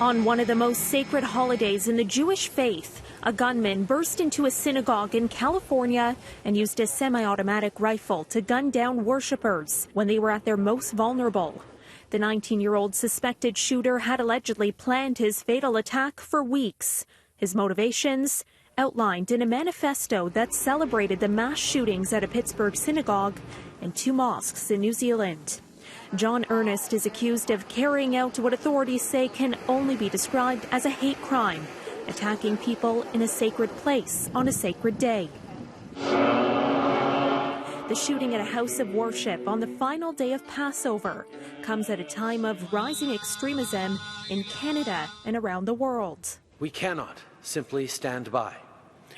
On one of the most sacred holidays in the Jewish faith, a gunman burst into a synagogue in California and used a semi-automatic rifle to gun down worshippers when they were at their most vulnerable. The 19-year-old suspected shooter had allegedly planned his fatal attack for weeks. His motivations outlined in a manifesto that celebrated the mass shootings at a Pittsburgh synagogue and 2 mosques in New Zealand. John Ernest is accused of carrying out what authorities say can only be described as a hate crime, attacking people in a sacred place on a sacred day. The shooting at a house of worship on the final day of Passover comes at a time of rising extremism in Canada and around the world. We cannot simply stand by.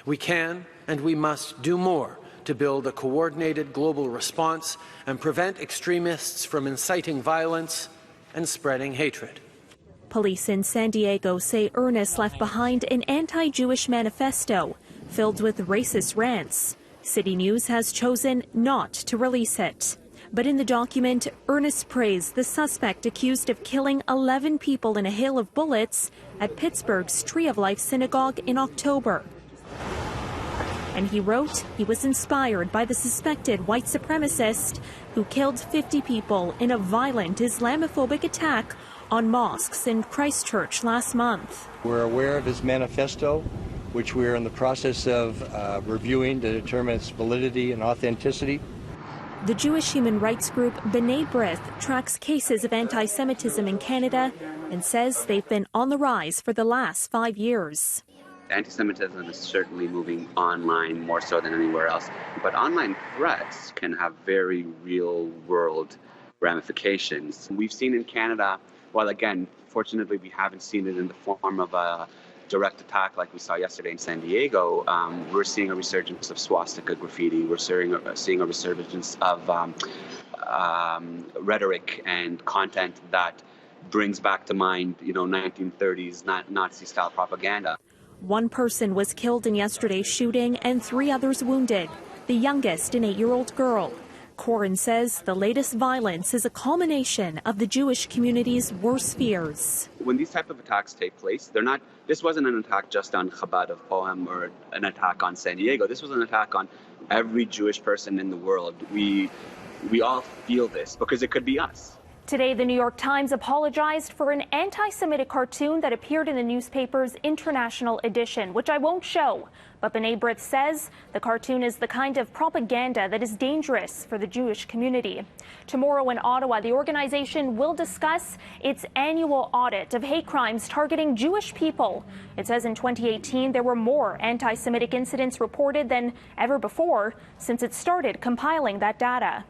We can and we must do more to build a coordinated global response and prevent extremists from inciting violence and spreading hatred. Police in San Diego say Ernest left behind an anti-Jewish manifesto filled with racist rants. City News has chosen not to release it. But in the document, Ernest praised the suspect accused of killing 11 people in a hail of bullets at Pittsburgh's Tree of Life synagogue in October. And he wrote he was inspired by the suspected white supremacist who killed 50 people in a violent Islamophobic attack on mosques in Christchurch last month. We're aware of his manifesto, which we're in the process of reviewing to determine its validity and authenticity. The Jewish human rights group B'nai B'rith tracks cases of anti-Semitism in Canada and says they've been on the rise for the last 5 years. Anti-Semitism is certainly moving online more so than anywhere else, but online threats can have very real-world ramifications. We've seen in Canada, well, again, fortunately we haven't seen it in the form of a direct attack like we saw yesterday in San Diego. We're seeing a resurgence of swastika graffiti. We're seeing a resurgence of rhetoric and content that brings back to mind, 1930s Nazi-style propaganda. 1 person was killed in yesterday's shooting and 3 others wounded, the youngest an 8-year-old girl. Corin says the latest violence is a culmination of the Jewish community's worst fears. When these type of attacks take place, this wasn't an attack just on Chabad of Poem or an attack on San Diego. This was an attack on every Jewish person in the world. We all feel this because it could be us. Today, the New York Times apologized for an anti-Semitic cartoon that appeared in the newspaper's international edition, which I won't show. But B'nai B'rith says the cartoon is the kind of propaganda that is dangerous for the Jewish community. Tomorrow in Ottawa, the organization will discuss its annual audit of hate crimes targeting Jewish people. It says in 2018 there were more anti-Semitic incidents reported than ever before since it started compiling that data.